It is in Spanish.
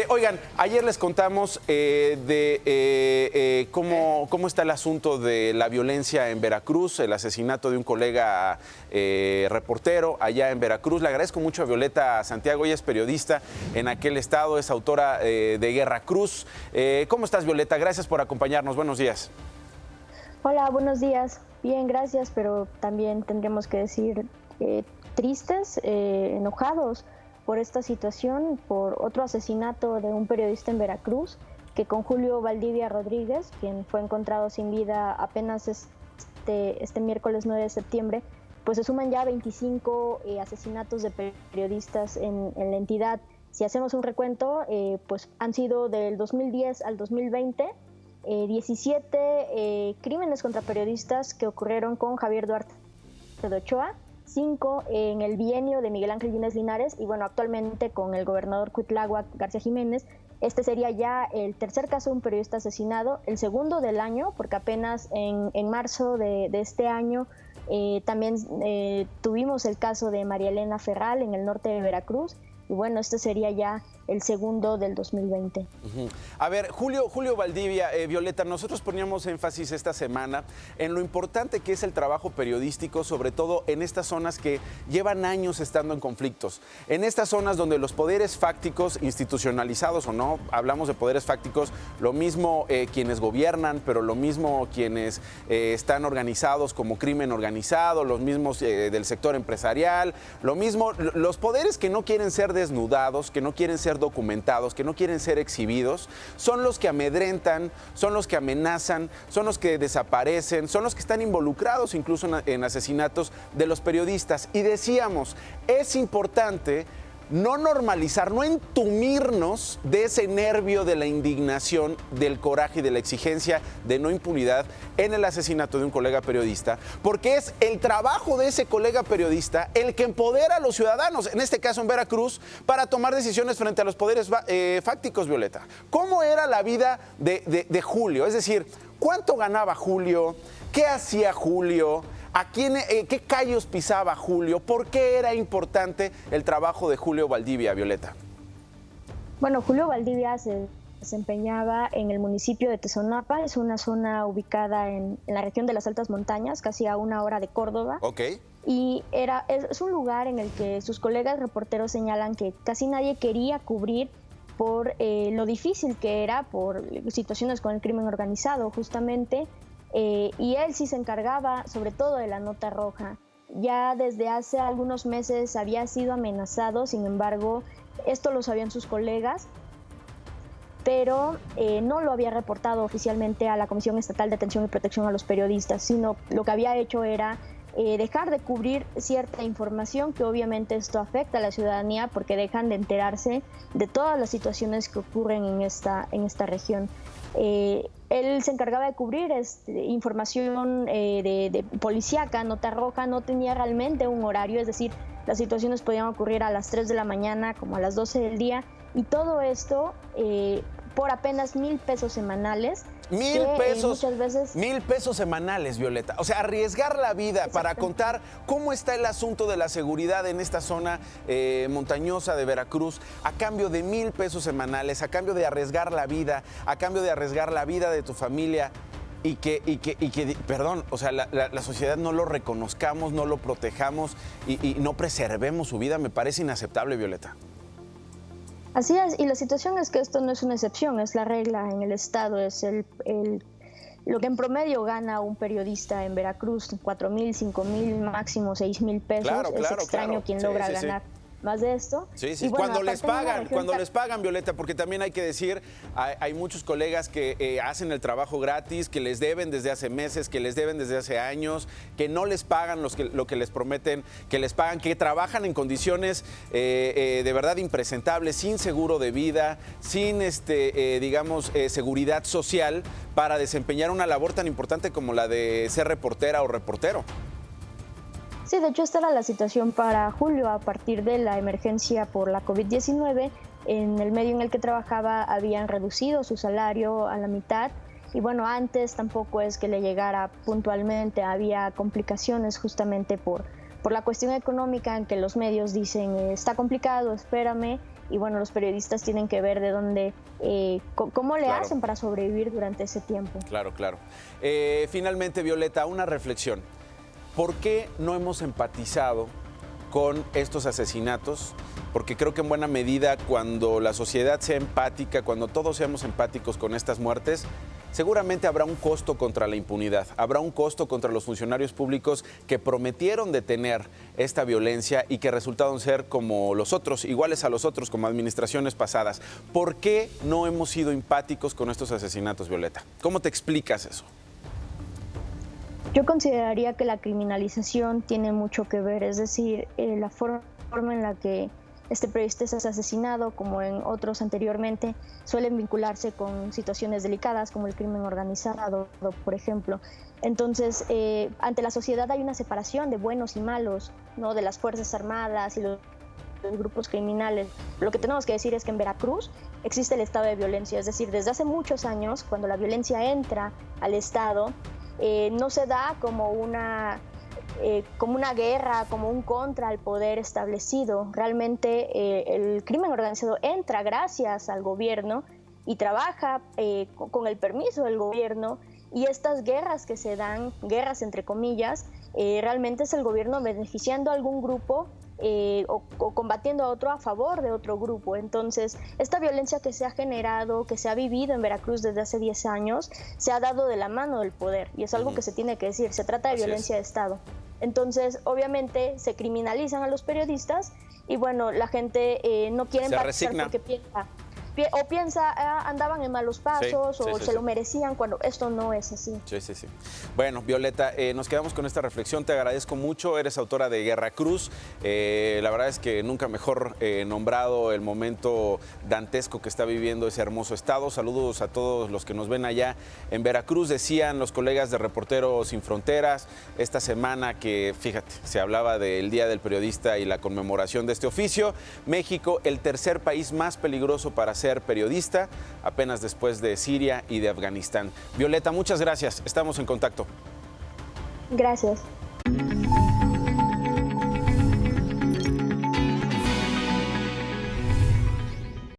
Oigan, ayer les contamos cómo está el asunto de la violencia en Veracruz, el asesinato de un colega reportero allá en Veracruz. Le agradezco mucho a Violeta Santiago, ella es periodista en aquel estado, es autora de Guerra Cruz. ¿Cómo estás, Violeta? Gracias por acompañarnos, buenos días. Hola, buenos días. Bien, gracias, pero también tendríamos que decir tristes, enojados por esta situación, por otro asesinato de un periodista en Veracruz, que con Julio Valdivia Rodríguez, quien fue encontrado sin vida apenas este miércoles 9 de septiembre, pues se suman ya 25 asesinatos de periodistas en la entidad. Si hacemos un recuento, pues han sido del 2010 al 2020, 17 crímenes contra periodistas que ocurrieron con Javier Duarte de Ochoa, 5 en el bienio de Miguel Ángel Yunes Linares y bueno, actualmente con el gobernador Cuitláhuac García Jiménez. Este sería ya el tercer caso de un periodista asesinado, el segundo del año, porque apenas en marzo de este año también tuvimos el caso de María Elena Ferral en el norte de Veracruz. Y bueno, este sería ya el segundo del 2020. A ver, Julio Valdivia, Violeta, nosotros poníamos énfasis esta semana en lo importante que es el trabajo periodístico, sobre todo en estas zonas que llevan años estando en conflictos. En estas zonas donde los poderes fácticos, institucionalizados o no, hablamos de poderes fácticos, lo mismo quienes gobiernan, pero lo mismo quienes están organizados como crimen organizado, los mismos del sector empresarial, lo mismo los poderes que no quieren ser desnudados, que no quieren ser documentados, que no quieren ser exhibidos, son los que amedrentan, son los que amenazan, son los que desaparecen, son los que están involucrados incluso en asesinatos de los periodistas. Y decíamos, es importante no normalizar, no entumirnos de ese nervio de la indignación, del coraje y de la exigencia de no impunidad en el asesinato de un colega periodista, porque es el trabajo de ese colega periodista el que empodera a los ciudadanos, en este caso en Veracruz, para tomar decisiones frente a los poderes fácticos, Violeta. ¿Cómo era la vida de Julio? Es decir, ¿cuánto ganaba Julio? ¿Qué hacía Julio? ¿Qué callos pisaba Julio? ¿Por qué era importante el trabajo de Julio Valdivia, Violeta? Bueno, Julio Valdivia se desempeñaba en el municipio de Tezonapa, es una zona ubicada en la región de las altas montañas, casi a 1 hora de Córdoba. Okay. Y es un lugar en el que sus colegas reporteros señalan que casi nadie quería cubrir por lo difícil que era, por situaciones con el crimen organizado, justamente. Y él sí se encargaba sobre todo de la nota roja. Ya desde hace algunos meses había sido amenazado, sin embargo, esto lo sabían sus colegas, pero no lo había reportado oficialmente a la Comisión Estatal de Atención y Protección a los Periodistas, sino lo que había hecho era dejar de cubrir cierta información, que obviamente esto afecta a la ciudadanía porque dejan de enterarse de todas las situaciones que ocurren en esta región. Él se encargaba de cubrir información de policíaca, nota roja, no tenía realmente un horario, es decir, las situaciones podían ocurrir a las 3 de la mañana como a las 12 del día, y todo esto por apenas 1,000 pesos semanales. 1,000 pesos, muchas veces... 1,000 pesos semanales, Violeta. O sea, arriesgar la vida para contar cómo está el asunto de la seguridad en esta zona montañosa de Veracruz, a cambio de 1,000 pesos semanales, a cambio de arriesgar la vida, a cambio de arriesgar la vida de tu familia. Y que perdón, o sea, la sociedad no lo reconozcamos, no lo protejamos y no preservemos su vida, me parece inaceptable, Violeta. Así es, y la situación es que esto no es una excepción, es la regla en el estado, es lo que en promedio gana un periodista en Veracruz, 4,000, 5,000, máximo 6,000 pesos. Claro, es extraño quien logra ganar más de esto. Sí, sí. Y bueno, cuando les pagan, Violeta, porque también hay que decir, hay muchos colegas que hacen el trabajo gratis, que les deben desde hace meses, que les deben desde hace años, que no les pagan lo que les prometen, que les pagan, que trabajan en condiciones de verdad impresentables, sin seguro de vida, sin, digamos, seguridad social para desempeñar una labor tan importante como la de ser reportera o reportero. Sí, de hecho esta era la situación para Julio a partir de la emergencia por la COVID-19. En el medio en el que trabajaba habían reducido su salario a la mitad y bueno, antes tampoco es que le llegara puntualmente, había complicaciones justamente por la cuestión económica en que los medios dicen está complicado, espérame, y bueno, los periodistas tienen que ver de dónde, cómo le hacen para sobrevivir durante ese tiempo. Claro, claro. Finalmente, Violeta, una reflexión. ¿Por qué no hemos empatizado con estos asesinatos? Porque creo que en buena medida cuando la sociedad sea empática, cuando todos seamos empáticos con estas muertes, seguramente habrá un costo contra la impunidad, habrá un costo contra los funcionarios públicos que prometieron detener esta violencia y que resultaron ser como los otros, iguales a los otros, como administraciones pasadas. ¿Por qué no hemos sido empáticos con estos asesinatos, Violeta? ¿Cómo te explicas eso? Yo consideraría que la criminalización tiene mucho que ver, es decir, la forma en la que este periodista es asesinado, como en otros anteriormente, suelen vincularse con situaciones delicadas como el crimen organizado, por ejemplo. Entonces, ante la sociedad hay una separación de buenos y malos, ¿no? De las Fuerzas Armadas y los grupos criminales. Lo que tenemos que decir es que en Veracruz existe el estado de violencia, es decir, desde hace muchos años, cuando la violencia entra al estado, no se da como una guerra, como un contra al poder establecido. Realmente el crimen organizado entra gracias al gobierno y trabaja con el permiso del gobierno, y estas guerras que se dan, guerras entre comillas, realmente es el gobierno beneficiando a algún grupo o combatiendo a otro a favor de otro grupo. Entonces, esta violencia que se ha generado, que se ha vivido en Veracruz desde hace 10 años, se ha dado de la mano del poder, y es algo que se tiene que decir, se trata de violencia de Estado. Entonces, obviamente, se criminalizan a los periodistas y bueno, la gente no quiere empatizar porque piensa andaban en malos pasos o se lo merecían, cuando esto no es así. Sí. Bueno, Violeta, nos quedamos con esta reflexión. Te agradezco mucho. Eres autora de Guerra Cruz. La verdad es que nunca mejor nombrado el momento dantesco que está viviendo ese hermoso estado. Saludos a todos los que nos ven allá en Veracruz. Decían los colegas de Reporteros Sin Fronteras esta semana que, fíjate, se hablaba del Día del Periodista y la conmemoración de este oficio. México, el tercer país más peligroso para ser periodista, apenas después de Siria y de Afganistán. Violeta, muchas gracias. Estamos en contacto. Gracias.